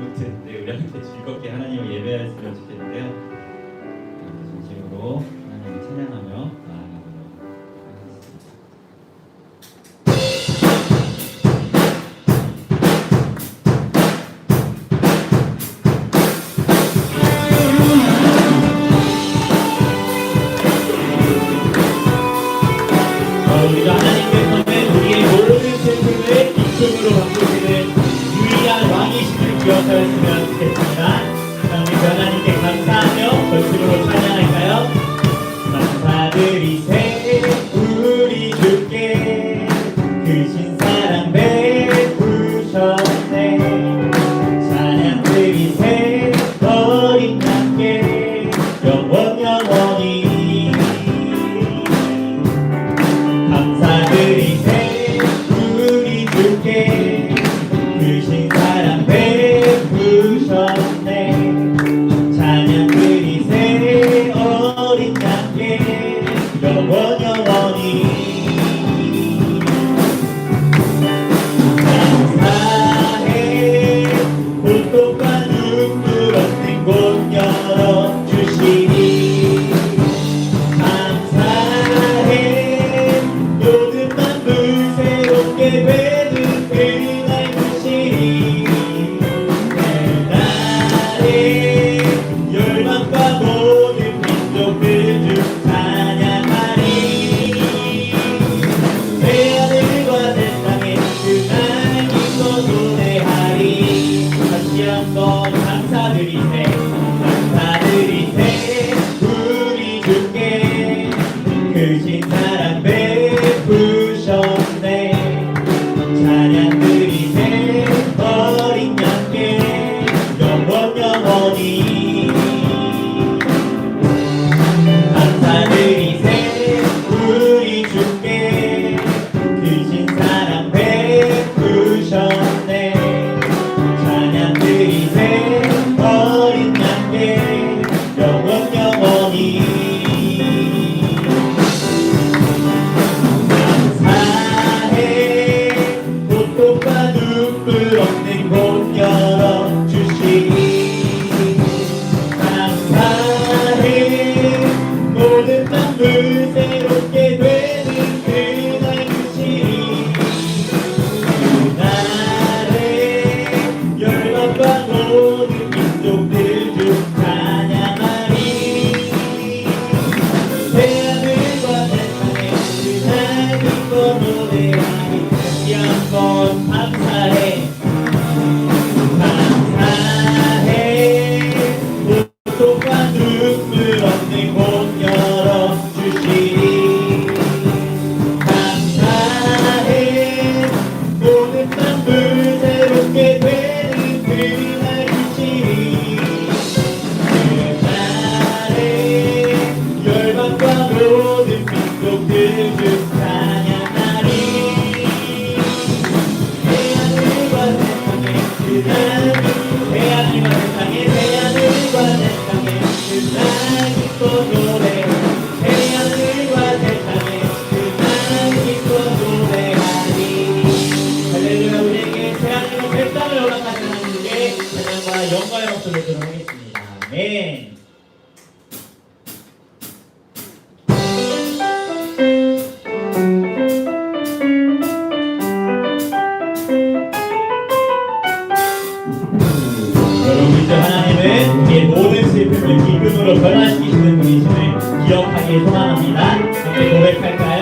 아무튼 우리 함께 즐겁게 하나님을 예배했으면 좋겠는데요. 진심으로 하나님을 찬양하며 나아가도록 하겠습니다. 우리가 하나님께서는 우리의 모든 슬픔을 기쁨으로 바꾸시는 유일한 왕이심을 기억하였으면 좋겠습니다. 우리 하나님께 감사하며 전심으로 찬양할까요? 감사드리세 우리 주께 크신 사랑 베푸셨네. 찬양드리세 어린 양께 영원히 감사드리세 우리 주께 크신 사랑 베푸셨네. 찬양드리세 어린 양께 영원히 감사해 고통과 눈물 없는 곳 열어주시니 감사해 모든 만물 새롭게 되는 그날 주시니 그날에 열방과 모든 민족들 중 찬양하리. 새하늘과 새 땅에 그날 기뻐 노래하리. 다시 한번 감사드리세 감사드리세 우리 주께 크신 사랑 베푸셨네. 찬양드리세 어린 양께 영원히 감사드리세 우리 주께 크신 사랑 베푸셨네. 찬양드리세 어린 양께 영원히 감사해 고통과 눈물 없는 곳 열어주시니 감사해 모든 만물 새롭게 되는 그날 주시니 그날에 열방과 모든 민족들 중 찬양하리. 새하늘과 새 땅에 그날 기뻐 노래하리. 다시 한번 감사해 감사해 고통과 눈물 없는 곳 열어주시니 감사해 모든 만물 새롭게 되는 그날 주시니 그날에 열방과 모든 민족들 중 찬양하리. 새하늘과 새 땅에 그날 새하늘과 새 땅에 새하늘과 새 땅에 그날 기뻐 노래 새하늘과 새 땅에 그날 기뻐 노래하리. 할렐루야. 우리에게 새하늘과 새 땅을 허락하신 하나님께 찬양과 영광의 박수를 드리도록 하겠습니다. 아멘. 여러분 믿는 하나님은 우리의 모든 슬픔을 기쁨으로 변화시키시는 분이심을 기억하길 소망합니다. 함께 고백할까요?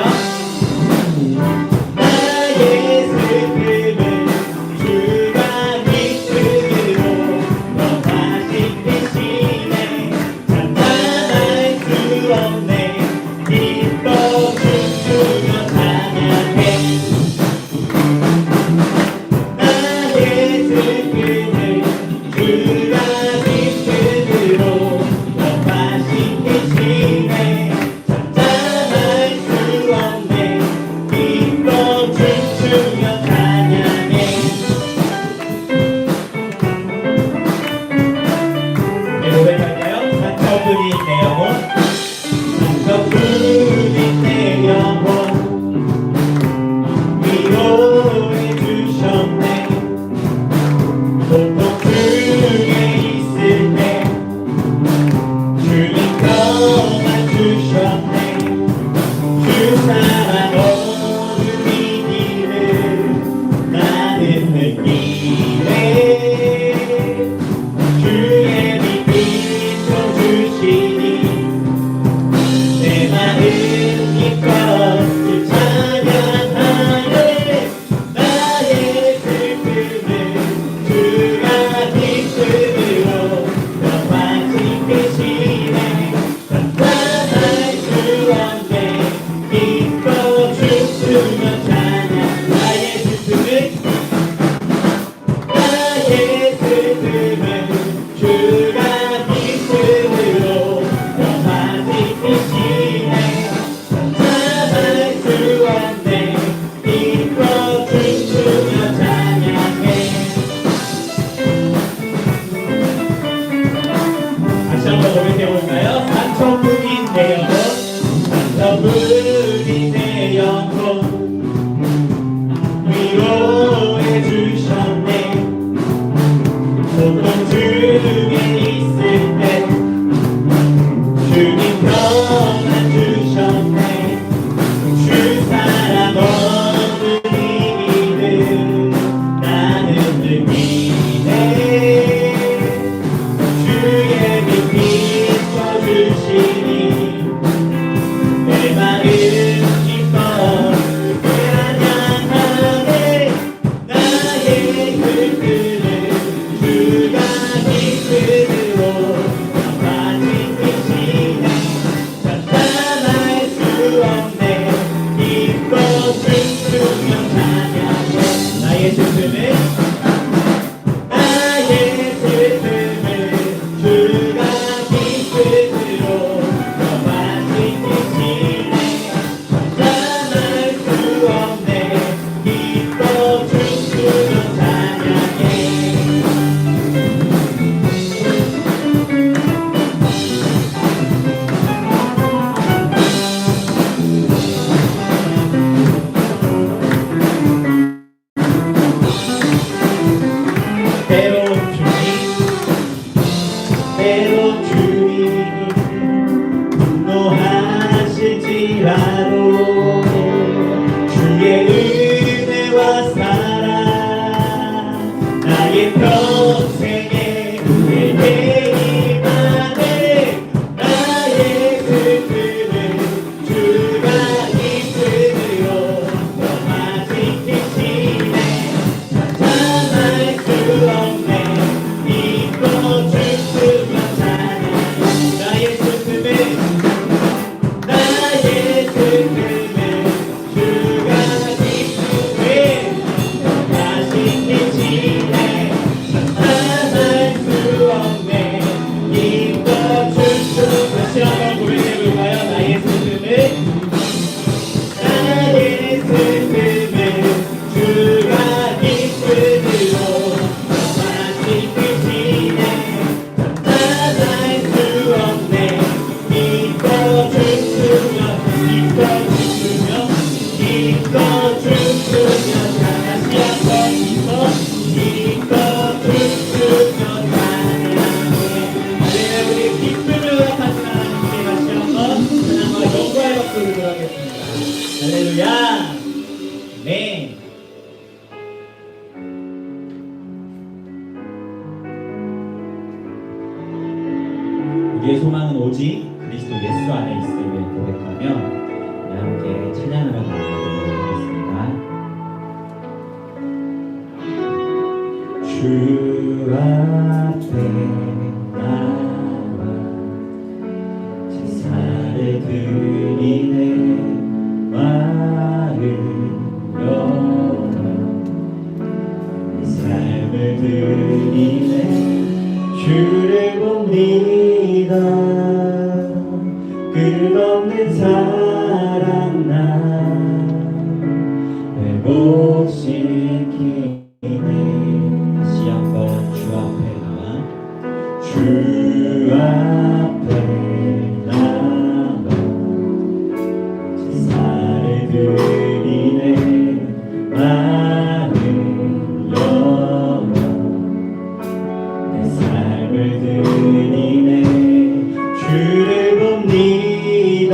나의 슬픔을 주가 기쁨으로 변화시키시네. 감당할 수 없네. 기뻐 춤추며 찬양해. 나의 슬픔을 주가 기쁨으로 변화시키시네. 잠잠할 수 없네. 기뻐 춤추며 찬양해. 평생에 되기만 해 나의 슬픔을 주가 기쁨으로 변화시키시네 참할 수 없네 믿고 춤추며 사네 나의 슬픔을 주가 기쁨에 변화시키시네 참할 수 없네 믿고 춤추며 다시 한번 고백해볼까요? 나의 슬픔을 주가 기쁨으로 변화시키시네 참할 수 없네 믿고 춤추며 기뻐 춤추며 다시 한번 기뻐 춤추며 찬양해 할렐루야 우리 기쁨을 허락하신 하나님께 다시 한번 찬양과 영광의 박수를 드리겠습니다 할렐루야 네 우리의 소망은 오직 그리스도 예수 안에 있음을 고백하며 함께 찬양하며 나아가도록 하겠습니다. 주 앞에 나와 제사를 드리네 마음 열어 내 삶을 드리네 주를 봅니다 끝없는 사랑 나 회복시키네 다시 한번 주 앞에 나와 주 앞에 나와 제사를 드리네 마음 열어 내 삶을 드리네 주를 봅니다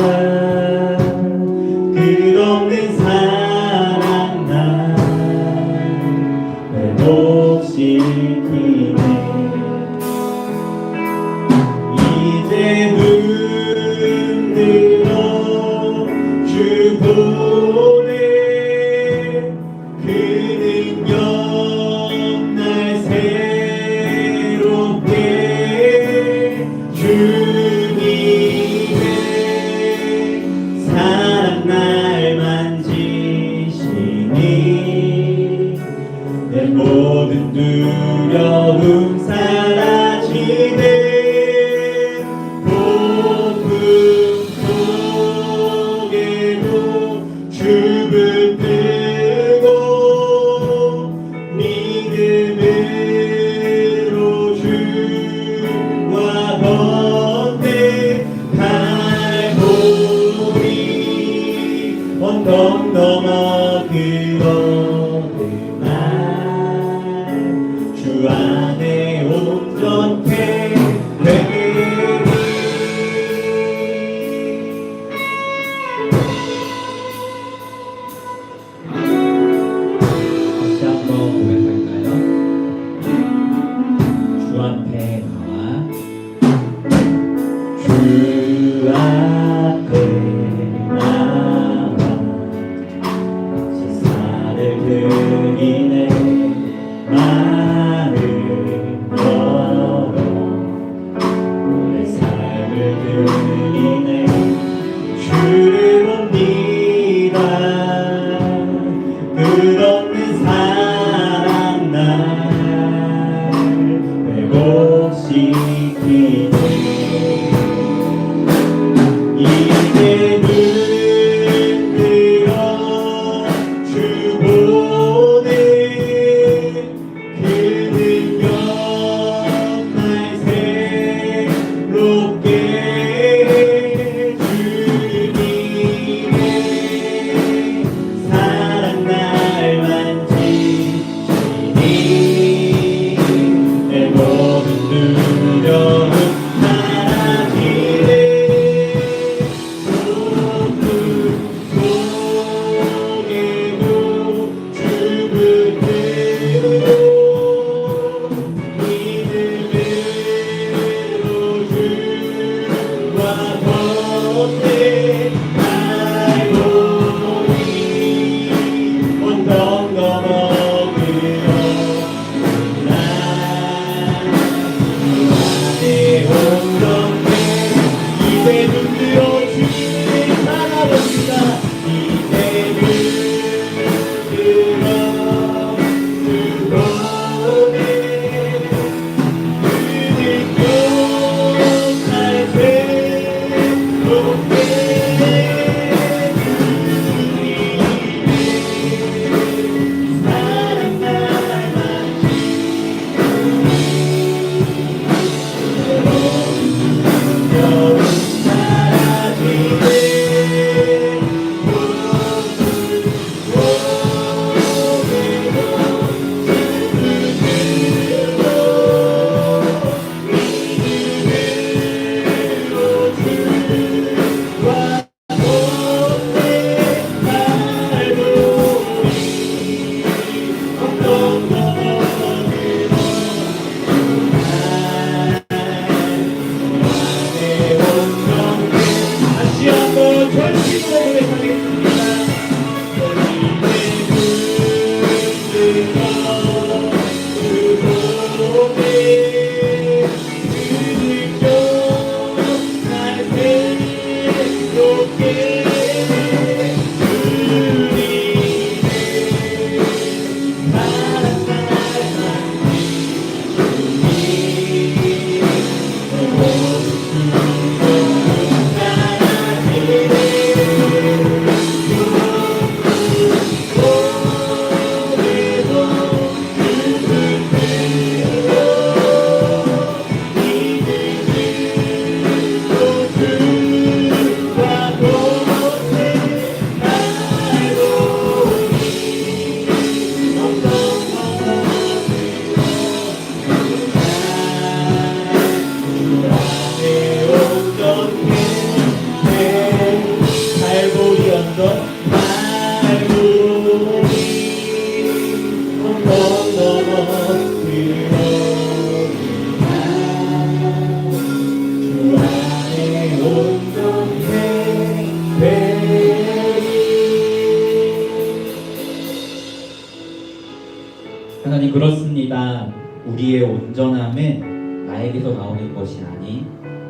하나님, 그렇습니다. 우리의 온전함은 나에게서 나오는 것이 아닌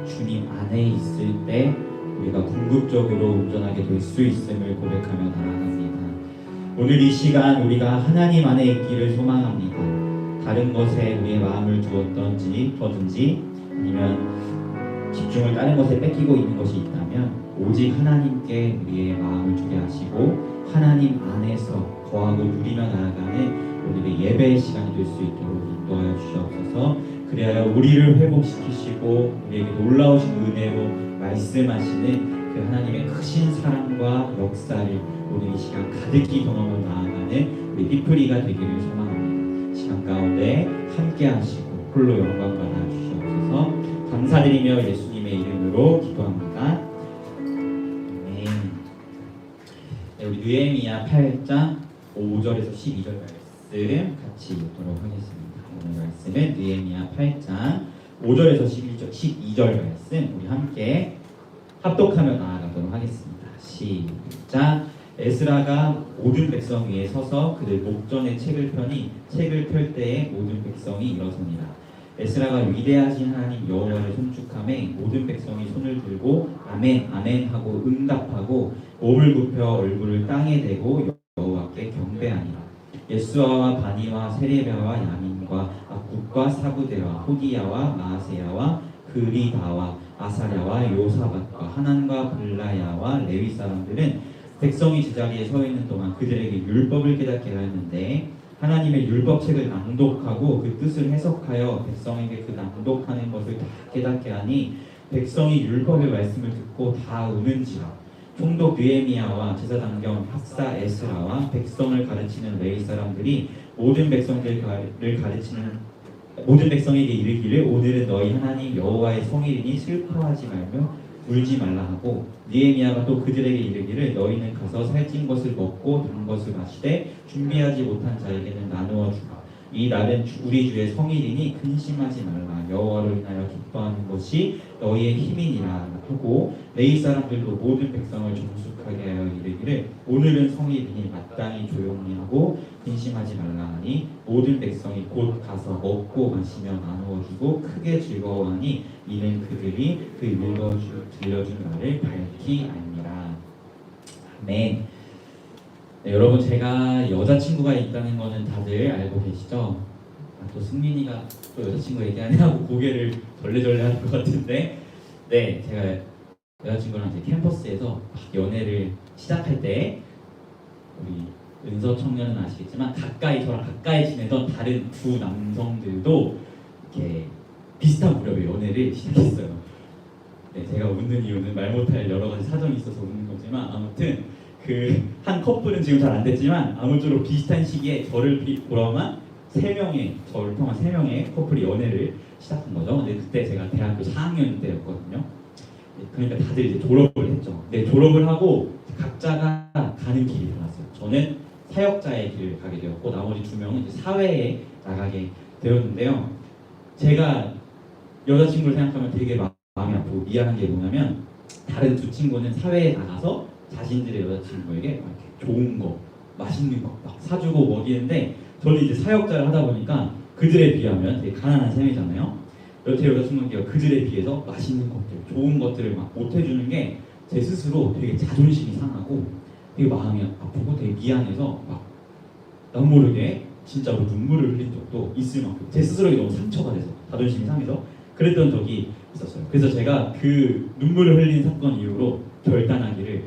주님 안에 있을 때 우리가 궁극적으로 온전하게 될 수 있음을 고백하며 나아갑니다. 오늘 이 시간 우리가 하나님 안에 있기를 소망합니다. 다른 것에 우리의 마음을 두었든지 아니면 집중을 다른 것에 뺏기고 있는 것이 있다면 오직 하나님께 우리의 마음을 두게 하시고 하나님 안에서 거하고 누리며 나아가는 오늘의 예배의 시간이 될 수 있도록 인도하여 주시옵소서. 그래야 우리를 회복시키시고 우리에게 놀라우신 은혜로 말씀하시는 그 하나님의 크신 사랑과 역사를 오늘 이 시간 가득히 경험하며 나아가는 우리 삐프리가 되기를 소망합니다. 시간 가운데 함께 하시고 홀로 영광 받아 주시옵소서. 감사드리며 예수님의 이름으로 기도합니다. 아멘. 네, 우리 느헤미야 8장 5절에서 12절 말씀 같이 읽도록 하겠습니다. 오늘 말씀은 느헤미야 8장 5절에서 12절 말씀 우리 함께 합독하며 나아가도록 하겠습니다. 시작. 에스라가 모든 백성 위에 서서 그들 목전에 책을 펴니 책을 펼 때에 모든 백성이 일어서니라. 에스라가 위대하신 하나님 여호와를 송축하매 모든 백성이 손을 들고 아멘 아멘 하고 응답하고 몸을 굽혀 얼굴을 땅에 대고 여호와께 경배하니라. 예수아와 바니와 세레비아와 야민과 악국과 사부대와 호디야와 마아세야와 그리다와 아사랴와 요사밧과 하난과 블라야와 레위 사람들은 백성이 제자리에 서 있는 동안 그들에게 율법을 깨닫게 하였는데 하나님의 율법책을 낭독하고 그 뜻을 해석하여 백성에게 그 낭독하는 것을 다 깨닫게 하니 백성이 율법의 말씀을 듣고 다 우는지라. 총독 느헤미야와 제사장경 학사 에스라와 백성을 가르치는 레위 사람들이 모든 백성에게 이르기를 오늘은 너희 하나님 여호와의 성일이니 슬퍼하지 말며 울지 말라 하고 느헤미야가 또 그들에게 이르기를 너희는 가서 살찐 것을 먹고 단 것을 마시되 준비하지 못한 자에게는 나누어 주라. 이 날은 우리 주의 성일이니 근심하지 말라. 여호와로 인하여 기뻐하는 것이 너희의 힘이니라 하고 레위 사람들도 모든 백성을 정숙하게 하여 이르기를 오늘은 성일이니 마땅히 조용히 하고 근심하지 말라 하니 모든 백성이 곧 가서 먹고 마시며 나누어 주고 크게 즐거워하니 이는 그들이 그 들려준 말을 밝히 알미라. 아멘. 네, 여러분, 제가 여자친구가 있다는 거는 다들 알고 계시죠? 또 승민이가 또 여자친구 얘기하네 하고 고개를 절레절레 하는 것 같은데, 네, 제가 여자친구랑 이제 캠퍼스에서 연애를 시작할 때 우리 은서 청년은 아시겠지만 저랑 가까이 지내던 다른 두 남성들도 이렇게 비슷한 무렵에 연애를 시작했어요. 네, 제가 웃는 이유는 말 못할 여러 가지 사정이 있어서 웃는 거지만 아무튼 그 한 커플은 지금 잘 안 됐지만 아무쪼록 비슷한 시기에 저를 포함한 저를 포함한 3명의 커플이 연애를 시작한 거죠. 근데 그때 제가 대학교 4학년 때였거든요. 그러니까 다들 이제 졸업을 했죠. 근데 졸업을 하고 각자가 가는 길이 달랐어요. 저는 사역자의 길을 가게 되었고 나머지 2명은 이제 사회에 나가게 되었는데요. 제가 여자친구를 생각하면 되게 마음이 아프고 미안한 게 뭐냐면 다른 2 친구는 사회에 나가서 자신들의 여자친구에게 이렇게 좋은 거, 맛있는 거 막 사주고 먹이는데 저는 이제 사역자를 하다 보니까 그들에 비하면 되게 가난한 셈이잖아요. 여태 여자친구가 그들에 비해서 맛있는 것들, 좋은 것들을 막 못해주는 게 제 스스로 되게 자존심이 상하고 되게 마음이 아프고 되게 미안해서 막 난 모르게 진짜로 눈물을 흘린 적도 있을 만큼 제 스스로에게 너무 상처가 돼서 자존심이 상해서 그랬던 적이 있었어요. 그래서 제가 그 눈물을 흘린 사건 이후로 결단하기를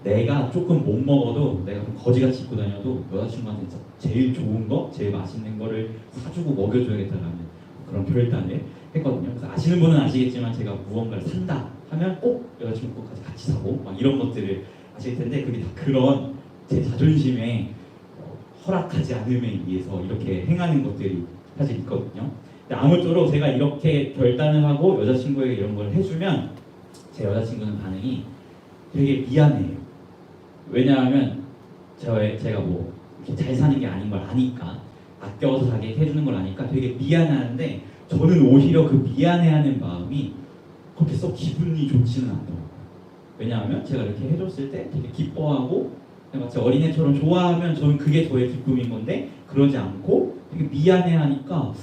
내가 조금 못 먹어도 내가 좀 거지같이 입고 다녀도 여자친구한테 진짜 제일 좋은 거, 제일 맛있는 거를 사주고 먹여줘야겠다라는 그런 결단을 했거든요. 그래서 아시는 분은 아시겠지만 제가 무언가를 산다 하면 꼭 여자친구 것까지 같이 사고 막 이런 것들을 아실 텐데 그게 다 그런 제 자존심에 허락하지 않음에 의해서 이렇게 행하는 것들이 사실 있거든요. 근데 아무쪼록 제가 이렇게 결단을 하고 여자친구에게 이런 걸 해주면 제 여자친구는 반응이 되게 미안해요. 왜냐하면 제가 뭐 이렇게 잘 사는 게 아닌 걸 아니까 아껴서 자기에게 해주는 걸 아니까 되게 미안해하는데 저는 오히려 그 미안해하는 마음이 그렇게 썩 기분이 좋지는 않더라고요. 왜냐하면 제가 이렇게 해줬을 때 되게 기뻐하고 마치 어린애처럼 좋아하면 저는 그게 저의 기쁨인 건데 그러지 않고 되게 미안해하니까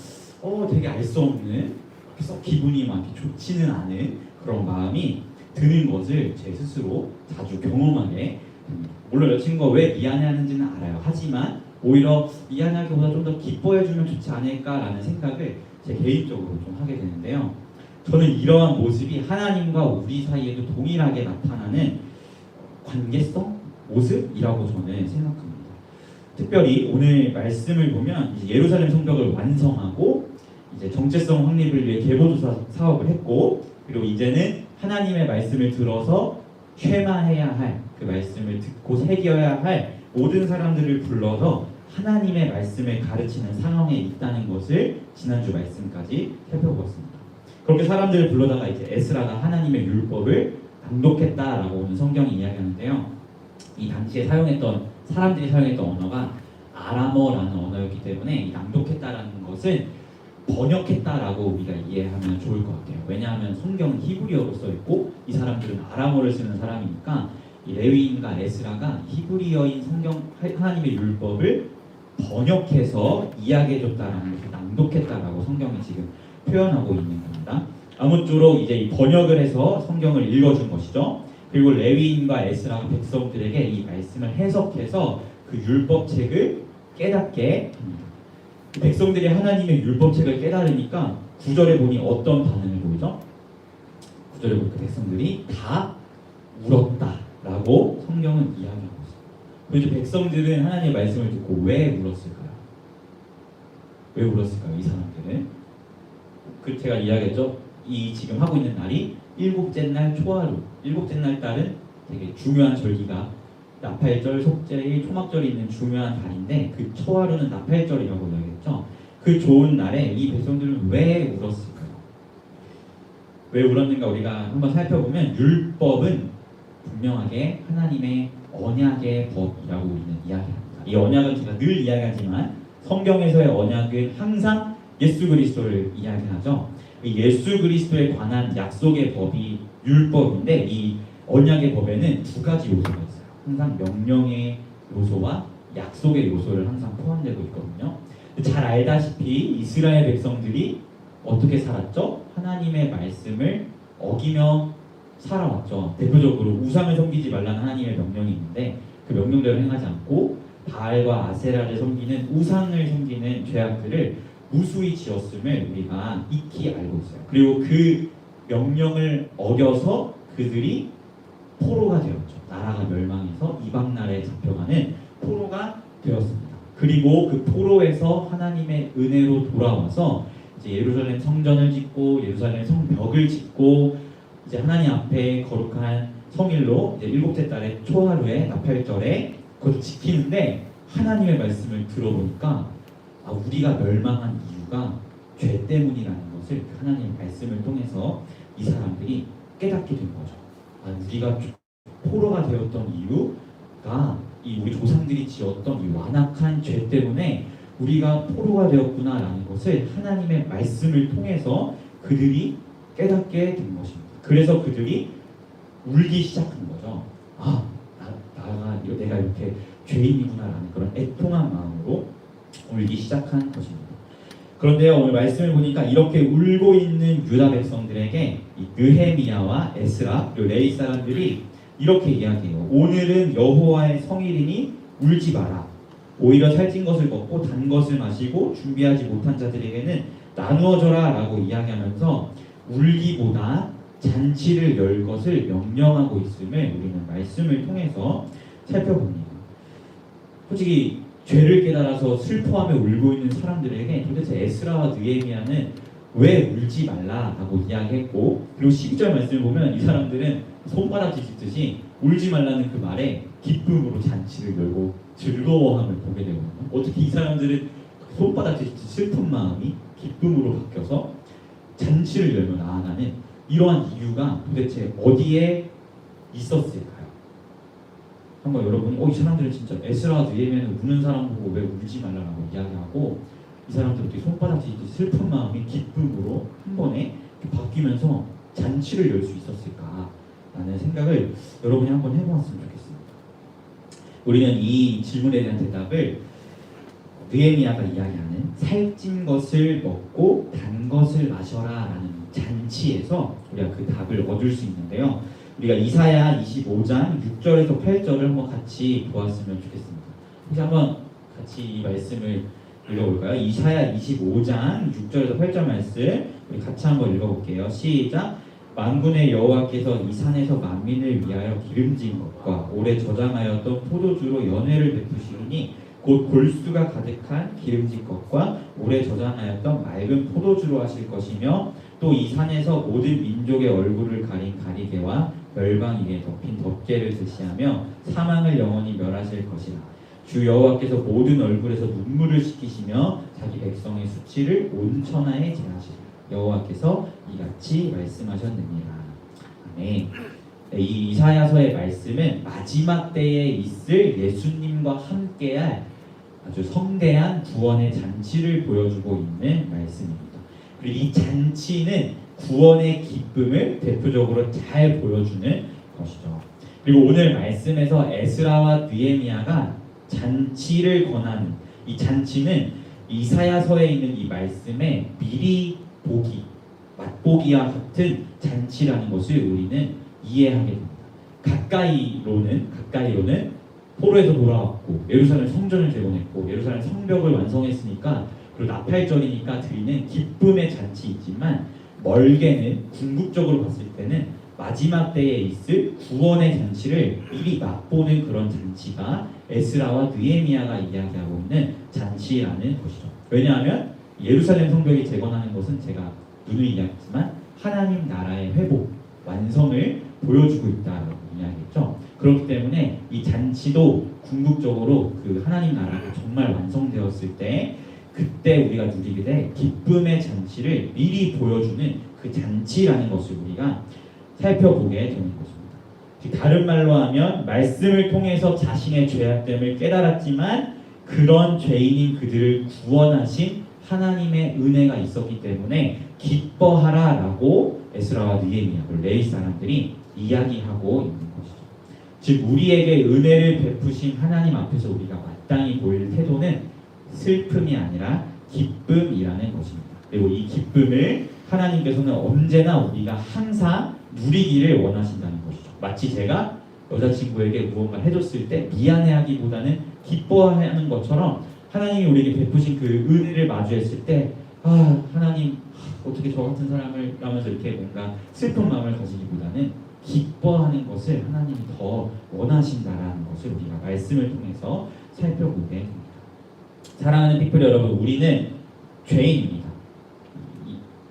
되게 알 수 없는 썩 기분이 막 좋지는 않은 그런 마음이 드는 것을 제 스스로 자주 경험하게 됩니다. 물론 여자친구가 왜 미안해하는지는 알아요. 하지만 오히려 미안하기보다 좀 더 기뻐해주면 좋지 않을까라는 생각을 제 개인적으로 좀 하게 되는데요. 저는 이러한 모습이 하나님과 우리 사이에도 동일하게 나타나는 관계성, 모습이라고 저는 생각합니다. 특별히 오늘 말씀을 보면 이제 예루살렘 성벽을 완성하고 이제 정체성 확립을 위해 계보조사 사업을 했고 그리고 이제는 하나님의 말씀을 들어서 쉐마해야 할 그 말씀을 듣고 새겨야 할 모든 사람들을 불러서 하나님의 말씀을 가르치는 상황에 있다는 것을 지난주 말씀까지 살펴보았습니다. 그렇게 사람들을 불러다가 이제 에스라가 하나님의 율법을 낭독했다라고 오늘 성경이 이야기하는데요. 이 당시에 사람들이 사용했던 언어가 아람어라는 언어였기 때문에 이 낭독했다라는 것은 번역했다라고 우리가 이해하면 좋을 것 같아요. 왜냐하면 성경은 히브리어로 써 있고 이 사람들은 아람어를 쓰는 사람이니까 이 레위인과 에스라가 히브리어인 성경 하나님의 율법을 번역해서 이야기해줬다라는 것을 낭독했다라고 성경이 지금 표현하고 있는 겁니다. 아무쪼록 이제 이 번역을 해서 성경을 읽어준 것이죠. 그리고 레위인과 에스라가 백성들에게 이 말씀을 해석해서 그 율법책을 깨닫게 합니다. 백성들이 하나님의 율법책을 깨달으니까 9절에 보니 어떤 반응을 보이죠? 9절에 보니까 백성들이 다 울었다라고 성경은 이야기하고 있습니다. 그래서 백성들은 하나님의 말씀을 듣고 왜 울었을까요? 왜 울었을까요? 이 사람들은 제가 이야기했죠. 이 지금 하고 있는 날이 일곱째 날 초하루. 일곱째 날 달은 되게 중요한 절기가 나팔절, 속죄일, 초막절이 있는 중요한 달인데 그 초하루는 나팔절이라고 이야기했죠. 그 좋은 날에 이 백성들은 왜 울었을까요? 왜 울었는가 우리가 한번 살펴보면 율법은 분명하게 하나님의 언약의 법이라고 우리는 이야기합니다. 이 언약은 제가 늘 이야기하지만 성경에서의 언약은 항상 예수 그리스도를 이야기하죠. 예수 그리스도에 관한 약속의 법이 율법인데 이 언약의 법에는 두 가지 요소가 있어요. 항상 명령의 요소와 약속의 요소를 항상 포함되고 있거든요. 잘 알다시피 이스라엘 백성들이 어떻게 살았죠? 하나님의 말씀을 어기며 살아왔죠. 대표적으로 우상을 섬기지 말라는 하나님의 명령이 있는데 그 명령대로 행하지 않고 바알과 아세라를 섬기는 우상을 섬기는 죄악들을 무수히 지었음을 우리가 익히 알고 있어요. 그리고 그 명령을 어겨서 그들이 포로가 되었죠. 나라가 멸망해서 이방 나라에 잡혀가는 포로가 되었습니다. 그리고 그 포로에서 하나님의 은혜로 돌아와서 이제 예루살렘 성전을 짓고 예루살렘 성벽을 짓고 이제 하나님 앞에 거룩한 성일로 이제 일곱째 달의 초하루에 나팔절에 그것을 지키는데 하나님의 말씀을 들어보니까 우리가 멸망한 이유가 죄 때문이라는 것을 하나님의 말씀을 통해서 이 사람들이 깨닫게 된 거죠. 우리가 포로가 되었던 이유가 이 우리 조상들이 지었던 이 완악한 죄 때문에 우리가 포로가 되었구나라는 것을 하나님의 말씀을 통해서 그들이 깨닫게 된 것입니다. 그래서 그들이 울기 시작한 거죠. 내가 이렇게 죄인이구나라는 그런 애통한 마음으로 울기 시작한 것입니다. 그런데요, 오늘 말씀을 보니까 이렇게 울고 있는 유다 백성들에게 이 느헤미야와 에스라 그리고 레위 사람들이 이렇게 이야기해요. 오늘은 여호와의 성일이니 울지 마라. 오히려 살찐 것을 먹고 단 것을 마시고 준비하지 못한 자들에게는 나누어져라 라고 이야기하면서 울기보다 잔치를 열 것을 명령하고 있음을 우리는 말씀을 통해서 살펴봅니다. 솔직히 죄를 깨달아서 슬퍼하며 울고 있는 사람들에게 도대체 에스라와 느헤미야는 왜 울지 말라라고 이야기했고, 그리고 12절 말씀을 보면 이 사람들은 손바닥 뒤집듯이 울지 말라는 그 말에 기쁨으로 잔치를 열고 즐거워함을 보게 되거든요. 어떻게 이 사람들은 손바닥 뒤집듯이 슬픈 마음이 기쁨으로 바뀌어서 잔치를 열며 나아가는 이러한 이유가 도대체 어디에 있었을까요? 한번 여러분이 이 사람들은 진짜 에스라와 느헤미야는 우는 사람 보고 왜 울지 말라고 이야기하고 이 사람들 어떻게 손바닥 뒤집듯이 슬픈 마음이 기쁨으로 한 번에 바뀌면서 잔치를 열 수 있었을까라는 생각을 여러분이 한번 해보았으면 좋겠습니다. 우리는 이 질문에 대한 대답을 느헤미야가 이야기하는 살찐 것을 먹고 단 것을 마셔라라는 잔치에서 우리가 그 답을 얻을 수 있는데요. 우리가 이사야 25장 6절에서 8절을 한번 같이 보았으면 좋겠습니다. 혹시 한번 같이 이 말씀을 읽어볼까요? 이사야 25장 6절에서 8절 말씀 우리 같이 한번 읽어볼게요. 시작. 만군의 여호와께서 이 산에서 만민을 위하여 기름진 것과 오래 저장하였던 포도주로 연회를 베푸시니 곧 골수가 가득한 기름진 것과 오래 저장하였던 맑은 포도주로 하실 것이며 또 이 산에서 모든 민족의 얼굴을 가린 가리개와 열방 위에 덮인 덮개를 드시하며 사망을 영원히 멸하실 것이라. 주 여호와께서 모든 얼굴에서 눈물을 씻기시며 자기 백성의 수치를 온 천하에 제하시리라. 여호와께서 이같이 말씀하셨느니라. 아멘. 이 이사야서의 말씀은 마지막 때에 있을 예수님과 함께할 아주 성대한 구원의 잔치를 보여주고 있는 말씀입니다. 그리고 이 잔치는 구원의 기쁨을 대표적으로 잘 보여주는 것이죠. 그리고 오늘 말씀에서 에스라와 느헤미야가 잔치를 권하는 이 잔치는 이사야서에 있는 이 말씀에 미리 보기, 맛보기와 같은 잔치라는 것을 우리는 이해하게 됩니다. 가까이로는 포로에서 돌아왔고 예루살렘 성전을 재건했고 예루살렘 성벽을 완성했으니까 그리고 나팔절이니까 드리는 기쁨의 잔치이지만 멀게는 궁극적으로 봤을 때는 마지막 때에 있을 구원의 잔치를 미리 맛보는 그런 잔치가 에스라와 느헤미야가 이야기하고 있는 잔치라는 것이죠. 왜냐하면 예루살렘 성벽이 재건하는 것은 제가 누누이 이야기했지만 하나님 나라의 회복, 완성을 보여주고 있다라고 이야기했죠. 그렇기 때문에 이 잔치도 궁극적으로 그 하나님 나라가 정말 완성되었을 때 그때 우리가 누리게 될 기쁨의 잔치를 미리 보여주는 그 잔치라는 것을 우리가 살펴보게 되는 것입니다. 다른 말로 하면 말씀을 통해서 자신의 죄악됨을 깨달았지만 그런 죄인인 그들을 구원하신 하나님의 은혜가 있었기 때문에 기뻐하라라고 에스라와 느헤미야 레위 사람들이 이야기하고 있는 것이죠. 즉 우리에게 은혜를 베푸신 하나님 앞에서 우리가 마땅히 보일 태도는 슬픔이 아니라 기쁨이라는 것입니다. 그리고 이 기쁨을 하나님께서는 언제나 우리가 항상 누리기를 원하신다는 것이죠. 마치 제가 여자친구에게 무언가 해줬을 때 미안해하기보다는 기뻐하는 것처럼 하나님이 우리에게 베푸신 그 은혜를 마주했을 때 하나님 어떻게 저 같은 사람을 라면서 이렇게 뭔가 슬픈 마음을 가지기보다는 기뻐하는 것을 하나님이 더 원하신다라는 것을 우리가 말씀을 통해서 살펴보게 됩니다. 사랑하는 픽플 여러분, 우리는 죄인입니다.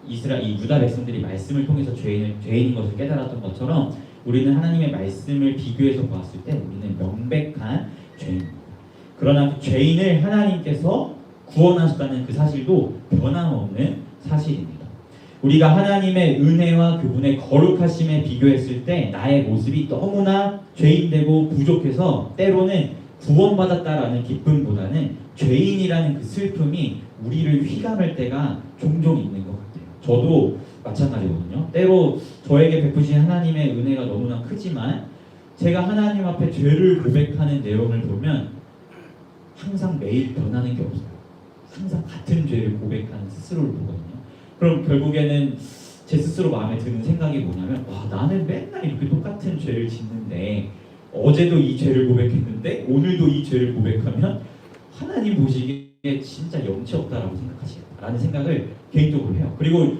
이 유다 백성들이 말씀을 통해서 죄인인 것을 깨달았던 것처럼 우리는 하나님의 말씀을 비교해서 보았을 때 우리는 명백한 죄인입니다. 그러나 그 죄인을 하나님께서 구원하셨다는 그 사실도 변함없는 사실입니다. 우리가 하나님의 은혜와 그분의 거룩하심에 비교했을 때 나의 모습이 너무나 죄인되고 부족해서 때로는 구원받았다라는 기쁨보다는 죄인이라는 그 슬픔이 우리를 휘감을 때가 종종 있는 것 같아요. 저도 마찬가지거든요. 때로 저에게 베푸신 하나님의 은혜가 너무나 크지만 제가 하나님 앞에 죄를 고백하는 내용을 보면 항상 매일 변하는 게 없어요. 같은 죄를 고백하는 스스로를 보거든요. 그럼 결국에는 제 스스로 마음에 드는 생각이 뭐냐면, 와, 나는 맨날 이렇게 똑같은 죄를 짓는데 어제도 이 죄를 고백했는데 오늘도 이 죄를 고백하면 하나님 보시기에 진짜 염치 없다라고 생각하시겠다라는 생각을 개인적으로 해요. 그리고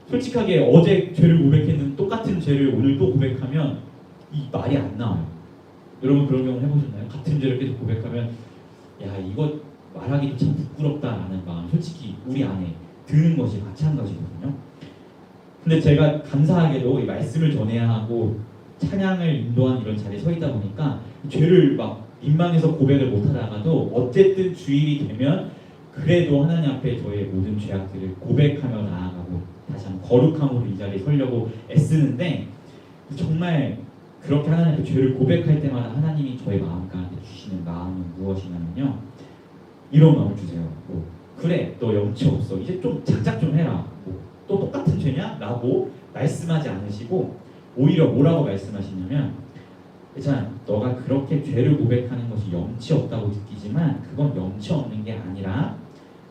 솔직하게 어제 죄를 고백했는 똑같은 죄를 오늘 또 고백하면 이 말이 안 나와요. 여러분 그런 경우 해보셨나요? 같은 죄를 계속 고백하면 야, 이거 말하기도 참 부끄럽다라는 마음 솔직히 우리 안에 드는 것이 마찬가지거든요. 근데 제가 감사하게도 이 말씀을 전해야 하고 찬양을 인도한 이런 자리에 서 있다 보니까 죄를 막 민망해서 고백을 못하다가도 어쨌든 주일이 되면 그래도 하나님 앞에 저의 모든 죄악들을 고백하며 나아가고 다시 한번 거룩함으로 이 자리에 서려고 애쓰는데, 정말 그렇게 하나님 앞에 죄를 고백할 때마다 하나님이 저의 마음 가운데 주시는 마음은 무엇이냐면요, 이런 마음을 주세요. 뭐, 그래, 너 염치 없어, 이제 좀 작작 좀 해라, 뭐, 또 똑같은 죄냐? 라고 말씀하지 않으시고 오히려 뭐라고 말씀하시냐면, 자, 너가 그렇게 죄를 고백하는 것이 염치 없다고 느끼지만 그건 염치 없는 게 아니라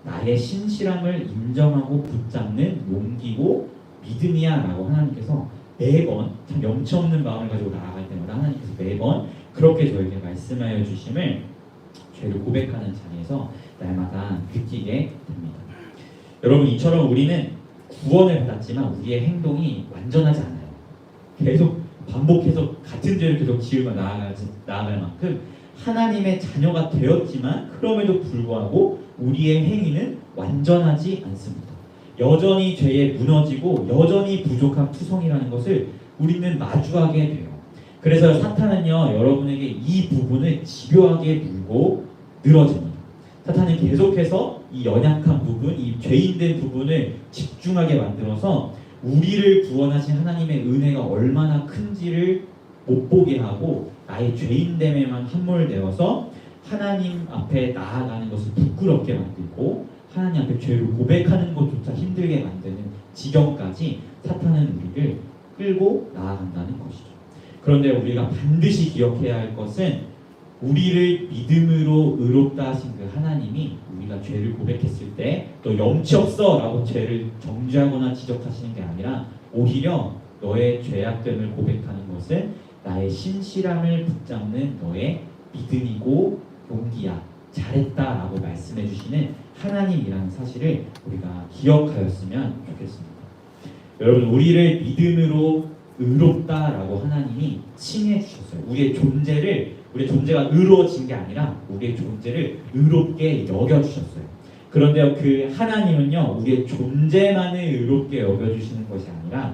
나의 신실함을 인정하고 붙잡는 용기고 믿음이야 라고 하나님께서 매번 참 염치 없는 마음을 가지고 나아갈 때마다 하나님께서 매번 그렇게 저에게 말씀하여 주심을 죄를 고백하는 자리에서 날마다 느끼게 됩니다. 여러분, 이처럼 우리는 구원을 받았지만 우리의 행동이 완전하지 않아요. 계속 반복해서 같은 죄를 계속 지으며 나아갈 만큼 하나님의 자녀가 되었지만 그럼에도 불구하고 우리의 행위는 완전하지 않습니다. 여전히 죄에 무너지고 여전히 부족한 투성이라는 것을 우리는 마주하게 돼요. 그래서 사탄은요, 여러분에게 이 부분을 집요하게 물고 늘어집니다. 사탄은 계속해서 이 연약한 부분, 이 죄인된 부분을 집중하게 만들어서 우리를 구원하신 하나님의 은혜가 얼마나 큰지를 못 보게 하고 나의 죄인됨에만 함몰되어서 하나님 앞에 나아가는 것을 부끄럽게 만들고 하나님 앞에 죄를 고백하는 것조차 힘들게 만드는 지경까지 사탄은 우리를 끌고 나아간다는 것이죠. 그런데 우리가 반드시 기억해야 할 것은 우리를 믿음으로 의롭다 하신 그 하나님이 우리가 죄를 고백했을 때 너 염치 없어 라고 죄를 정죄하거나 지적하시는 게 아니라 오히려 너의 죄악됨을 고백하는 것은 나의 신실함을 붙잡는 너의 믿음이고 용기야, 잘했다 라고 말씀해 주시는 하나님이라는 사실을 우리가 기억하였으면 좋겠습니다. 여러분, 우리를 믿음으로 의롭다 라고 하나님이 칭해 주셨어요. 우리의 존재가 의로워진 게 아니라 우리의 존재를 의롭게 여겨주셨어요. 그런데 그 하나님은요, 우리의 존재만을 의롭게 여겨주시는 것이 아니라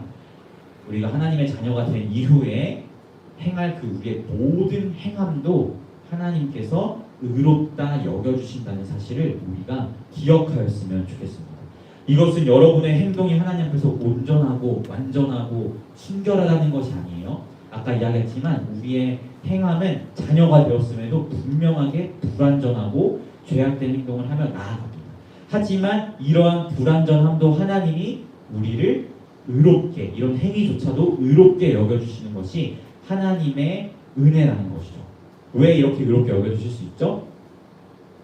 우리가 하나님의 자녀가 된 이후에 행할 그 우리의 모든 행함도 하나님께서 의롭다 여겨주신다는 사실을 우리가 기억하였으면 좋겠습니다. 이것은 여러분의 행동이 하나님 앞에서 온전하고 완전하고 순결하다는 것이 아니에요. 아까 이야기했지만 우리의 행함은 자녀가 되었음에도 분명하게 불완전하고 죄악된 행동을 하며 나아갑니다. 하지만 이러한 불완전함도 하나님이 우리를 의롭게, 이런 행위조차도 의롭게 여겨주시는 것이 하나님의 은혜라는 것이죠. 왜 이렇게 의롭게 여겨주실 수 있죠?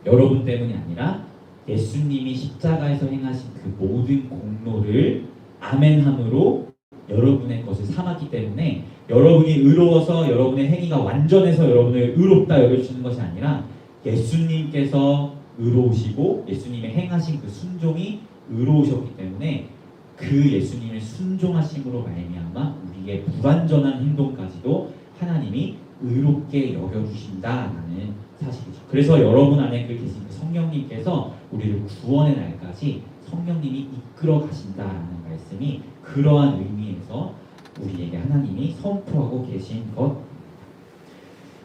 여러분 때문이 아니라 예수님이 십자가에서 행하신 그 모든 공로를 아멘함으로 여러분의 것을 삼았기 때문에 여러분이 의로워서 여러분의 행위가 완전해서 여러분을 의롭다 여겨주시는 것이 아니라 예수님께서 의로우시고 예수님의 행하신 그 순종이 의로우셨기 때문에 그 예수님의 순종하심으로 말미암아 우리의 불완전한 행동까지도 하나님이 의롭게 여겨주신다라는 사실이죠. 그래서 여러분 안에 그 계신 그 성령님께서 우리를 구원의 날까지 성령님이 이끌어 가신다라는 말씀이 그러한 의미에서 우리에게 하나님이 선포하고 계신 것.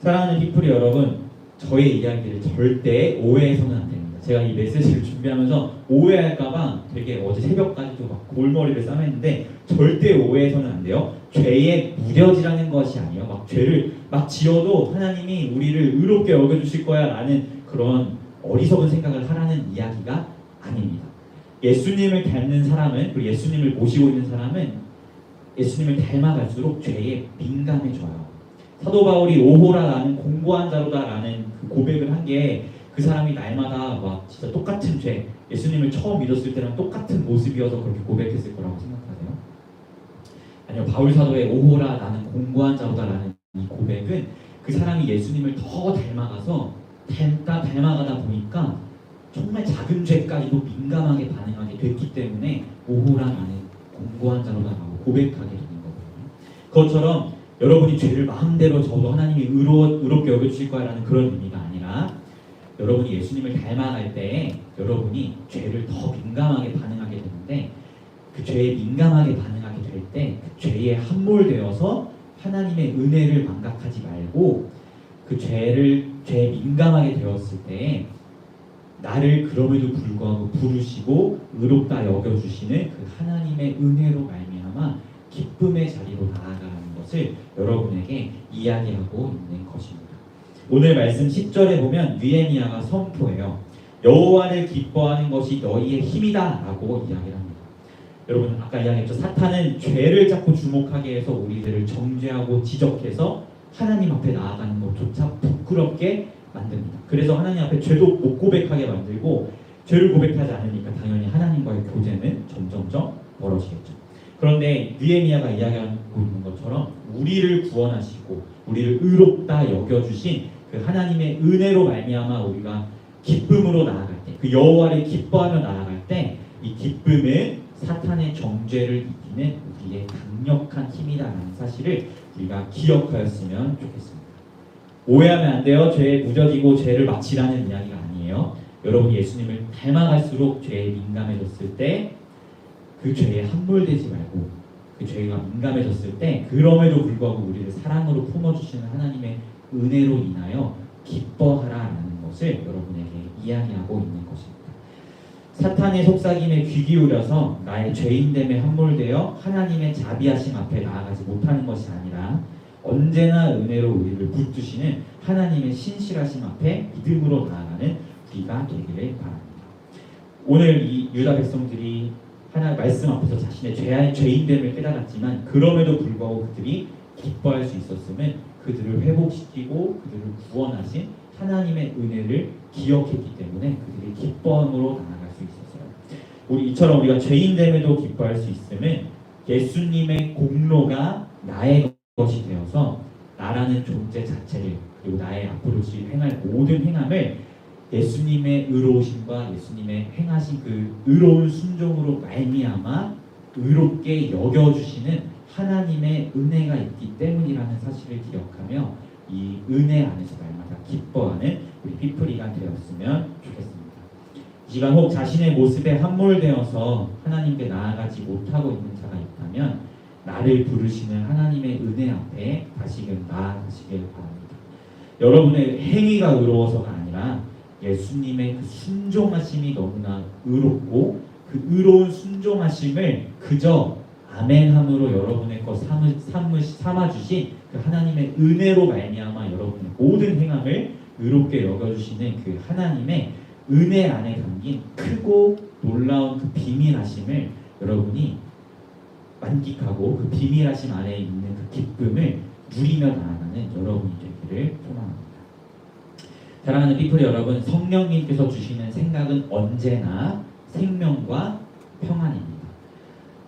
사랑하는 피플이 여러분, 저의 이야기를 절대 오해해서는 안 됩니다. 제가 이 메시지를 준비하면서 오해할까봐 되게 어제 새벽까지도 막 골머리를 싸맸는데 절대 오해해서는 안 돼요. 죄에 무뎌지라는 것이 아니에요. 막 죄를 막 지어도 하나님이 우리를 의롭게 여겨주실 거야 라는 그런 어리석은 생각을 하라는 이야기가 아닙니다. 예수님을 닮는 사람은, 그리고 예수님을 모시고 있는 사람은 예수님을 닮아갈수록 죄에 민감해져요. 사도 바울이 오호라라는 공고한 자로다라는 그 고백을 한 게 그 사람이 날마다 막 진짜 똑같은 죄, 예수님을 처음 믿었을 때랑 똑같은 모습이어서 그렇게 고백했을 거라고 생각하세요? 아니요, 바울 사도의 오호라 나는 공고한 자로다라는 이 고백은 그 사람이 예수님을 더 닮아가다 보니까 정말 작은 죄까지도 민감하게 반응하게 됐기 때문에 오호라 나는 공고한 자로다라고 고백하게 되는 거거든요. 그것처럼 여러분이 죄를 마음대로 저도 하나님이 의롭게 여겨주실 거야라는 그런 의미가 아니라 여러분이 예수님을 닮아갈 때 여러분이 죄를 더 민감하게 반응하게 되는데 그 죄에 민감하게 반응하게 될 때 그 죄에 함몰되어서 하나님의 은혜를 망각하지 말고 그 죄에 민감하게 되었을 때 나를 그럼에도 불구하고 부르시고 의롭다 여겨주시는 그 하나님의 은혜로 말미암아 기쁨의 자리로 나아가는 것을 여러분에게 이야기하고 있는 것입니다. 오늘 말씀 10절에 보면 느헤미야가 선포해요. 여호와를 기뻐하는 것이 너희의 힘이다 라고 이야기를 합니다. 여러분 아까 이야기했죠. 사탄은 죄를 자꾸 주목하게 해서 우리들을 정죄하고 지적해서 하나님 앞에 나아가는 것조차 부끄럽게 만듭니다. 그래서 하나님 앞에 죄도 못 고백하게 만들고 죄를 고백하지 않으니까 당연히 하나님과의 교제는 점점점 멀어지겠죠. 그런데 느헤미야가 이야기하고 있는 것처럼 우리를 구원하시고 우리를 의롭다 여겨주신 그 하나님의 은혜로 말미암아 우리가 기쁨으로 나아갈 때, 그 여호와를 기뻐하며 나아갈 때 이 기쁨은 사탄의 정죄를 이기는 우리의 강력한 힘이다라는 사실을 우리가 기억하였으면 좋겠습니다. 오해하면 안 돼요. 죄에 무뎌지고 죄를 마치라는 이야기가 아니에요. 여러분이 예수님을 닮아갈수록 죄에 민감해졌을 때 그 죄에 함몰되지 말고 그 죄가 민감해졌을 때 그럼에도 불구하고 우리를 사랑으로 품어주시는 하나님의 은혜로 인하여 기뻐하라라는 것을 여러분에게 이야기하고 있는 것입니다. 사탄의 속삭임에 귀 기울여서 나의 죄인됨에 함몰되어 하나님의 자비하심 앞에 나아가지 못하는 것이 아니라 언제나 은혜로 우리를 붙드시는 하나님의 신실하심 앞에 믿음으로 나아가는 우리가 되기를 바랍니다. 오늘 이 유다 백성들이 하나님 말씀 앞에서 자신의 죄인됨을 깨달았지만 그럼에도 불구하고 그들이 기뻐할 수 있었음은 그들을 회복시키고 그들을 구원하신 하나님의 은혜를 기억했기 때문에 그들이 기뻐함으로 나아갈 수 있었어요. 이처럼 우리가 죄인됨에도 기뻐할 수 있음은 예수님의 공로가 나의 것이 되어서 나라는 존재 자체를 그리고 나의 앞으로 행할 모든 행함을 예수님의 의로우심과 예수님의 행하신 그 의로운 순종으로 말미암아 의롭게 여겨주시는 하나님의 은혜가 있기 때문이라는 사실을 기억하며 이 은혜 안에서 날마다 기뻐하는 우리 피프리가 되었으면 좋겠습니다. 이 시간 혹 자신의 모습에 함몰되어서 하나님께 나아가지 못하고 있는 자가 있다면 나를 부르시는 하나님의 은혜 앞에 다시금 나아가시길 바랍니다. 여러분의 행위가 의로워서가 아니라 예수님의 그 순종하심이 너무나 의롭고 그 의로운 순종하심을 그저 아멘함으로 여러분의 것 삼아주신 그 하나님의 은혜로 말미암아 여러분의 모든 행함을 의롭게 여겨주시는 그 하나님의 은혜 안에 담긴 크고 놀라운 그 비밀하심을 여러분이 만끽하고 그 비밀하심 안에 있는 그 기쁨을 누리며 나아가는 여러분이 되기를 소망합니다. 사랑하는 피플 여러분, 성령님께서 주시는 생각은 언제나 생명과 평안입니다.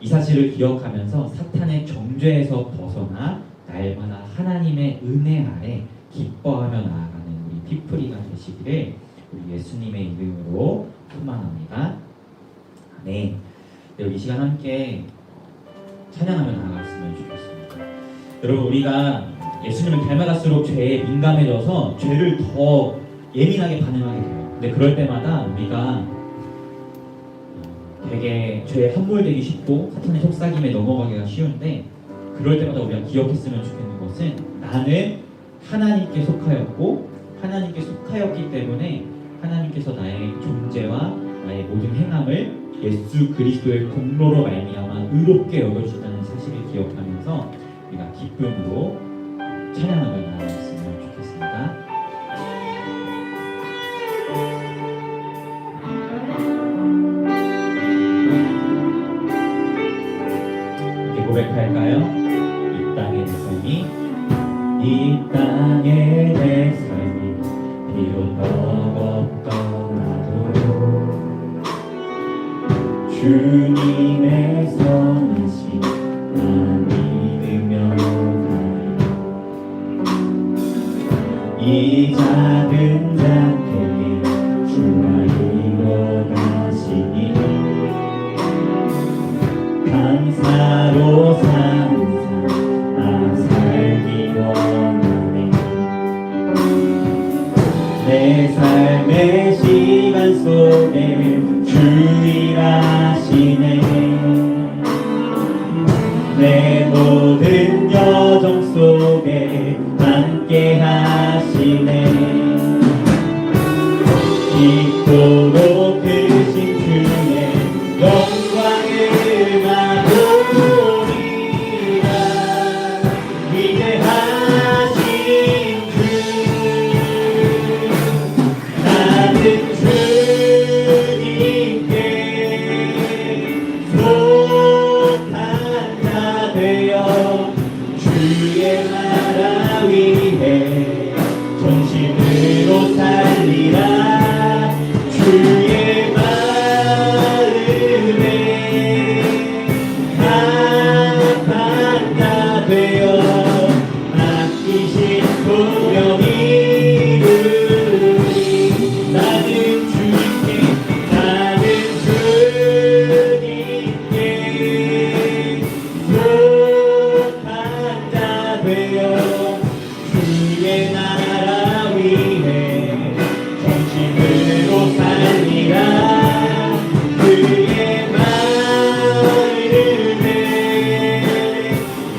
이 사실을 기억하면서 사탄의 정죄에서 벗어나 날마다 하나님의 은혜 아래 기뻐하며 나아가는 우리 피플이가 되시기를 우리 예수님의 이름으로 소망합니다. 네, 이 시간 함께 찬양하며 나아갔으면 좋겠습니다. 여러분, 우리가 예수님을 닮아갈수록 죄에 민감해져서 죄를 더 예민하게 반응하게 돼요. 근데 그럴 때마다 우리가 되게 죄에 함몰되기 쉽고 사탄의 속삭임에 넘어가기가 쉬운데 그럴 때마다 우리가 기억했으면 좋겠는 것은 나는 하나님께 속하였고 하나님께 속하였기 때문에 하나님께서 나의 존재와 나의 모든 행함을 예수 그리스도의 공로로 말미암아 의롭게 여겨주신다는 사실을 기억하면서 우리가 기쁨으로 찬양하며 나아갔으면 좋겠습니다. 이렇게 고백할까요? 이 땅의 내 삶이 이 땅의 내 삶이 비록 버겁고 주님의 선하신 나 믿으며 가리 이 작은 자에게 주와 이뤄가시니 감사로 사는 삶 살기 원하네 내 삶의 시간 속에 주 일하시네 내 모든 여정 속에 함께 하시네 깊도록 크신 주의 영광을 맛보리라 위대하신 주 나는 주님께 속한 자 되어 주의 나라 위해 전심으로 살리라 주의 마음에 합한 자 되어 맡기신 소명 이루리 나는 주님께 속한 자 되어 주의 나라 위해 정심으로 살리라 그의 마음에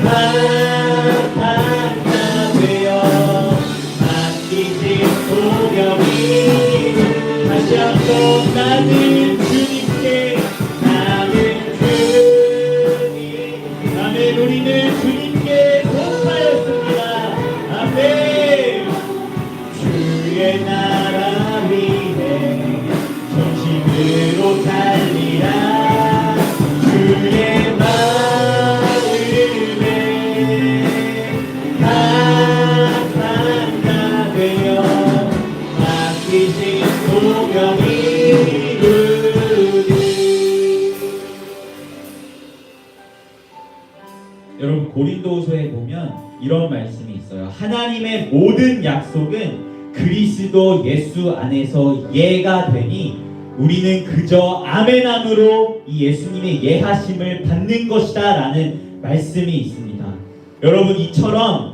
합한 자 되어 맡기신 소명이 다시 한번 나는 주님께 우리는 주님께 속하였습니다. 아멘. 주의 나라 위해 전심으로 살리라 주의 마음에 합한 자 되어 맡기신 소명이 이루리 여러분 고린도후서에 보면 이런 말씀이 있어요. 하나님의 모든 약속은 그리스도 예수 안에서 예가 되니 우리는 그저 아멘함으로 이 예수님의 예하심을 받는 것이다 라는 말씀이 있습니다. 여러분 이처럼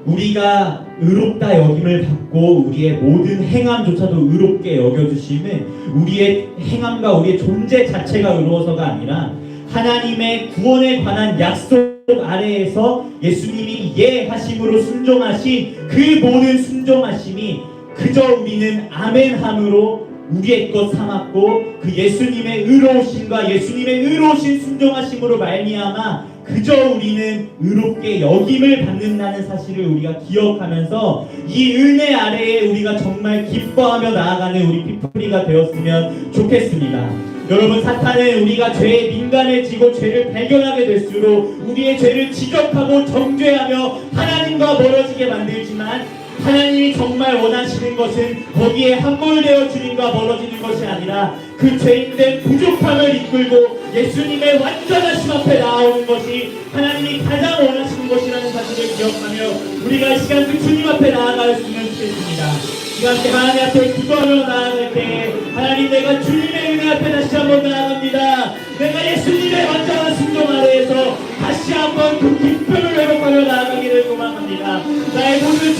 우리가 의롭다 여김을 받고 우리의 모든 행함조차도 의롭게 여겨주심은 우리의 행함과 우리의 존재 자체가 의로워서가 아니라 하나님의 구원에 관한 약속 아래에서 예수님이 예하심으로 순종하신 그 모든 순종하심이 그저 우리는 아멘함으로 우리의 것 삼았고 그 예수님의 의로우심과 예수님의 의로우신 순종하심으로 말미암아 그저 우리는 의롭게 여김을 받는다는 사실을 우리가 기억하면서 이 은혜 아래에 우리가 정말 기뻐하며 나아가는 우리 피플리가 되었으면 좋겠습니다. 여러분 사탄은 우리가 죄에 민감해지고 죄를 발견하게 될수록 우리의 죄를 지적하고 정죄하며 하나님과 멀어지게 만들지만 하나님이 정말 원하시는 것은 거기에 함몰되어 주님과 멀어지는 것이 아니라 그 죄인된 부족함을 이끌고 예수님의 완전하심 앞에 나아오는 것이 하나님이 가장 원하시는 것이라는 사실을 기억하며 우리가 이 시간 그 주님 앞에 나아가였으면 좋겠습니다. 이 함께 하나님 앞에 기도하며 나아갈 때 하나님 내가 주님의 은혜 앞에 다시 한번 나아갑니다. 내가 예수님의 완전한 순종 아래에서 다시 한번 그 기쁨을 회복하며 나아가기를 소망합니다. 나의 모든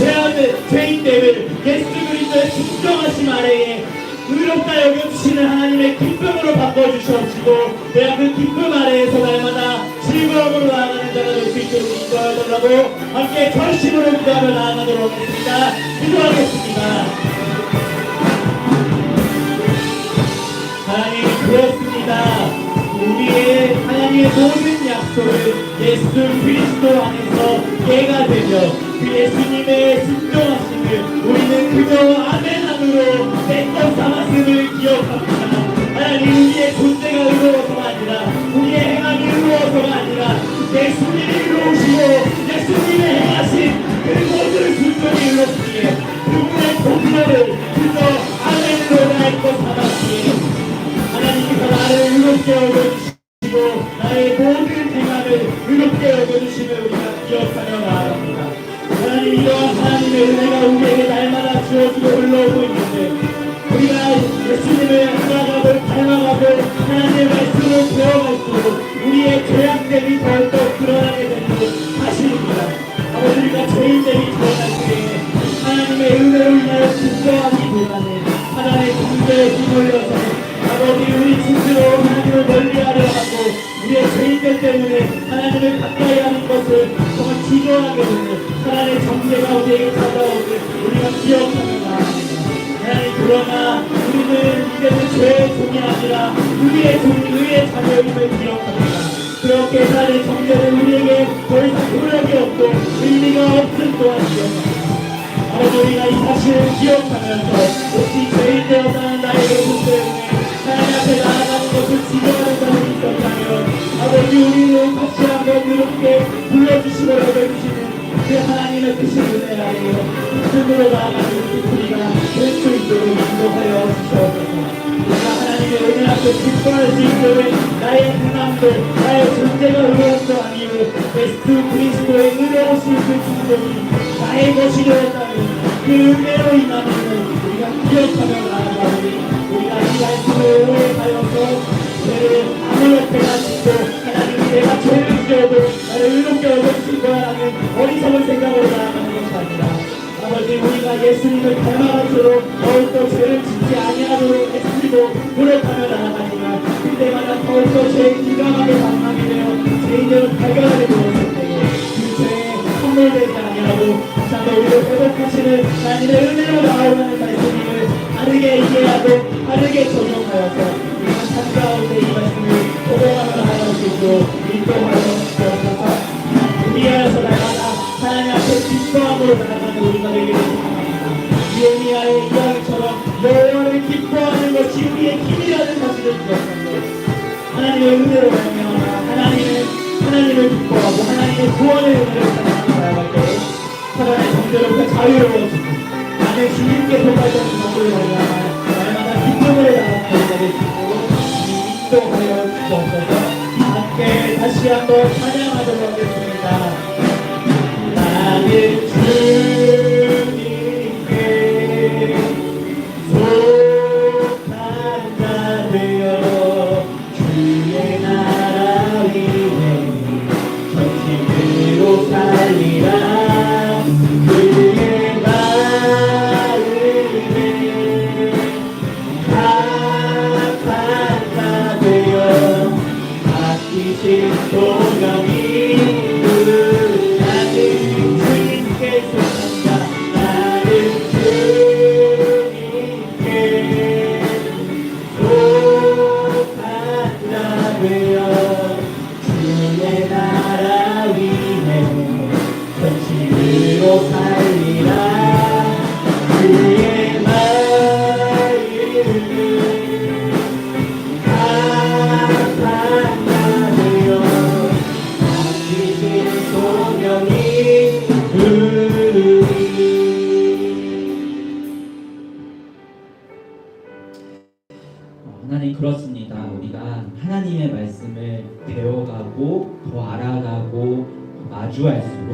죄인됨을 예수 그리스도의 순종하심 아래에 의롭다 여겨주시는 하나님의 기쁨으로 바꿔주시옵시고 내가 그 기쁨 아래에서 날마다 즐거움으로 나아가는 자가 될 수 있도록 인도하여달라고 함께 전심으로 기도하며 나아가도록 하겠습니다. 기도하겠습니다. 하나님 그렇습니다. 우리의 하나님의 모든 약속을 예수 그리스도 안에서 예가 되며 그 예수님의 순종하심을 우리는 그저 아멘함으로 내것 삼았음을 기억합니다. 하나님 우리의 존재가 의로워서가 아니라 우리의 행함이 의로워서가 아니라 예수님이 의로우시고 예수님의 행하신 그 모든 순종이 의롭기에 그분의 공로를 그저 아멘으로 내것 삼았기에 하나님께서 의롭게 여겨주시고 나의 모든 행함을 의롭게 여겨주심을 우리가 기억하며 나아갑니다. 하나님, 이러한 하나님의 은혜가 우리에게 날마다 주어지고 흘러오고 있는데 우리가 예수님을 알아가고 닮아가고 하나님의 말씀을 배워갈수록 우리의 죄악됨이 더욱더 드러나게 되는 사실입니다. 아버지, 우리가 죄인됨이 드러날 때에 하나님의 은혜로 인하여 기뻐하기보다는 하나님의 공대에 뒤돌려서 아버지, 우리 스스로 하나님을 멀리하려 하고 우리의 죄인들 때문에 하나님을 가까이 하는 것을 정말 기도하게 되는 하나님의 정죄가 우리에게 찾아오길 우리가 기억하며 나아갑니다. 하나님, 그러나 우리는 이제는 죄의 종이 아니라 우리의 종, 의의 자녀임을 기억합니다. 그렇게 하나님의 정죄는 우리에게 더 이상 효력이 없고 의미가 없을 또한 기억합니다. 아버지, 우리가 이 사실을 기억하면서 혹시 죄인 되었다는 나의 모습 때문에 하나님 앞에 나아가는 것을 지도하는 자들이 있었다면 아버지, 우리는 다시 한번 이렇게 불러주시고 여겨주시는 그 하나님의 크신 은혜 아래에 믿음으로 나아가는 우리가 될 수 있도록 인도하여 주시옵소서. 우리가 하나님의 은혜 앞에 기뻐할 수 있도록 나의 행함도 나의 존재가 의로움도 아니오 예수 그리스도의 의로우신 그 충동이 나의 것이 되었다면 그 은혜로 인하여는 우리가 기억하며 나아가니 우리가 이 말씀을 오해하여서 죄를 아무렇게나 짓고 하나님이 내가 죄를 지어도 나를 의롭게 여겨주실 거라는 어리석은 생각으로 나아가는 것이 아니라 아버지, 우리가 예수님을 닮아갈수록 더욱더 죄를 짓지 아니하도록 애쓰고 노력하며 나아가니까 그때마다 더욱더 죄의 기감하게 반응하게 되어 죄인을 발견하게 되었을 때에 그 죄에 함몰되지 아니하고 다시 한번 우리를 회복하시는 하나님의 은혜로 나아오는 말씀을 바르게 이해하고 바르게 적용하여서 우리가 삶 가운데 이 말씀을 적용하며 나아갈 수 있도록 인도하여 주옵소서. 우리하여서 나아가 하나님 앞에 기뻐함으로 나아가는 우리가 되기를 축원합니다. 예레미야의 이야기처럼 여호와를 기뻐하는 것이 우리의 힘이라는 사실을 기억하고 하나님의 은혜로 말미암아 하나님을 기뻐하고 하나님의 구원의 은혜를 나아갈 때 사단의 정죄로부터 자유로워지고 나는 주님께 도달되는 정도를 말미암아 날마다 기쁨으로 나아가는 우리가 될 수 있도록 인도하여 주옵소서. 함께 다시 한번 찬양하도록 하겠습니다. 나는 주님께 속한 자 되어 주의 나라 위에 전심으로 살리라. 그의 마음에 착한 자 되어 바뀌신 소명이 하나님, 그렇습니다. 우리가 하나님의 말씀을 배워가고 더 알아가고 마주할수록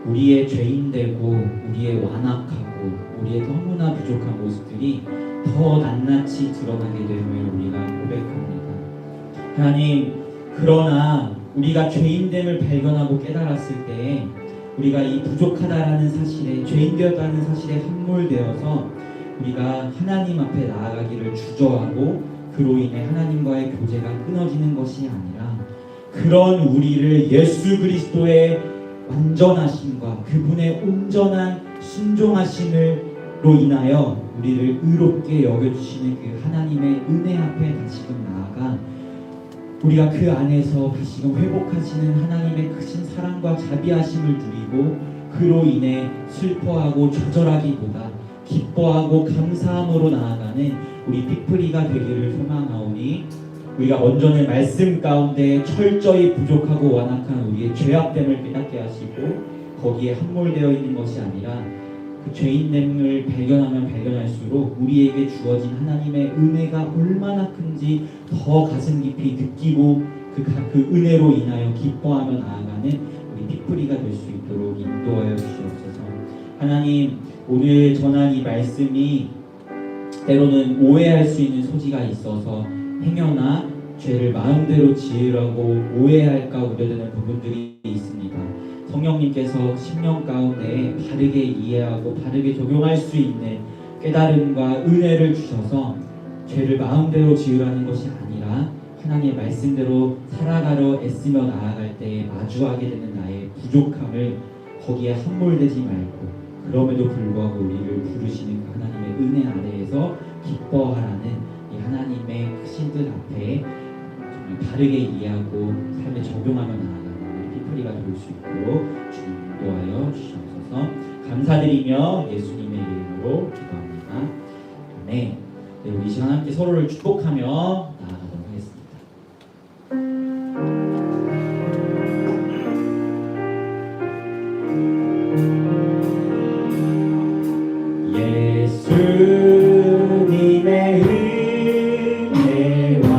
우리의 죄인되고 우리의 완악하고 우리의 너무나 부족한 모습들이 더 낱낱이 드러나게 됨을 우리가 고백합니다. 하나님, 그러나 우리가 죄인됨을 발견하고 깨달았을 때 우리가 이 부족하다라는 사실에, 죄인되었다는 사실에 함몰되어서 우리가 하나님 앞에 나아가기를 주저하고 그로 인해 하나님과의 교제가 끊어지는 것이 아니라 그런 우리를 예수 그리스도의 완전하심과 그분의 온전한 순종하심으로 인하여 우리를 의롭게 여겨주시는 그 하나님의 은혜 앞에 다시금 나아가 우리가 그 안에서 다시금 회복하시는 하나님의 크신 사랑과 자비하심을 누리고 그로 인해 슬퍼하고 좌절하기보다 기뻐하고 감사함으로 나아가는 우리 빅프리가 되기를 소망하오니 우리가 먼저는 말씀 가운데 철저히 부족하고 완악한 우리의 죄악됨을 깨닫게 하시고 거기에 함몰되어 있는 것이 아니라 그 죄인됨을 발견하면 발견할수록 우리에게 주어진 하나님의 은혜가 얼마나 큰지 더 가슴 깊이 느끼고 그 은혜로 인하여 기뻐하며 나아가는 우리 핏뿌리가 될 수 있도록 인도하여 주시옵소서. 하나님, 오늘 전한 이 말씀이 때로는 오해할 수 있는 소지가 있어서 행여나 죄를 마음대로 지으라고 오해할까 우려되는 부분들이 있습니다. 성령님께서 심령 가운데 바르게 이해하고 바르게 적용할 수 있는 깨달음과 은혜를 주셔서 죄를 마음대로 지으라는 것이 아니라 하나님의 말씀대로 살아가려 애쓰며 나아갈 때에 마주하게 되는 나의 부족함을 거기에 함몰되지 말고, 그럼에도 불구하고 우리를 부르시는 그 하나님의 은혜 아래에서 기뻐하라는 이 하나님의 크신 뜻 앞에 정말 바르게 이해하고 삶에 적용하며 나아가는 피플리가 될 수 있도록 주님 인도하여 주시옵소서. 감사드리며 예수님의 이름으로 기도합니다. 네, 우리 이 시간 함께 서로를 축복하며 나아가도록 하겠습니다. 예수님의 은혜와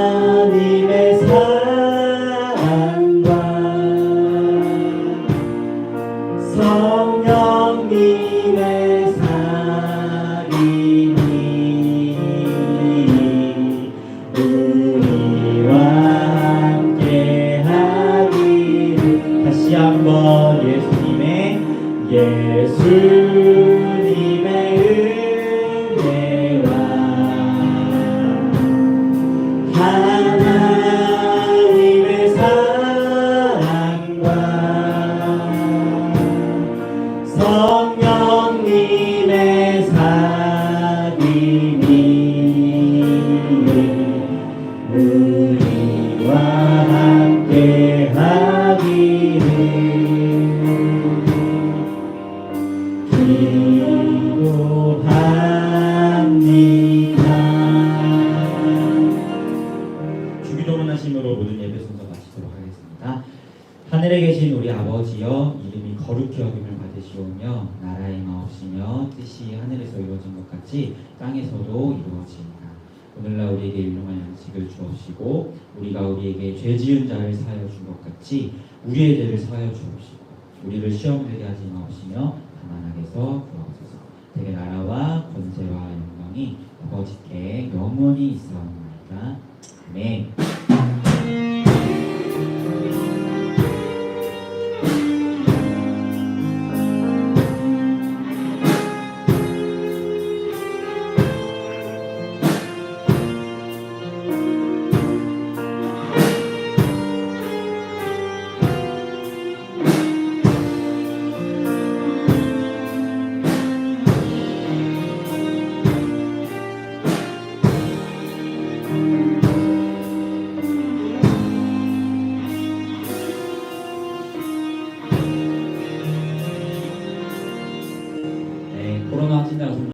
하나님의 사랑과 성령님의 사랑이 우리와 함께하기를. 다시 한번 예수님의 은혜와 하나님의 사랑과 성령님의 사귐이 우리와 함께하기를 기도합니다. 주기도문 하심으로 모든 예배 순서 마치도록 하겠습니다. 하늘에 계신 우리 아버지여, 이름이 거룩히 여김을 받으시오며 나라의 마옵시며 뜻이 하늘에서 이루어진 것 같이 땅에서도 이루어지이다. 오늘날 우리에게 일용할 양식을 주옵시고 우리가 우리에게 죄 지은 자를 사하여 준 것 같이 우리의 죄를 사하여 주옵시고 우리를 시험 들게 하지 마옵시며 다만 악에서 구하옵소서. 대개 나라와 권세와 영광이 아버지께 영원히 있사옵나이다. 아멘.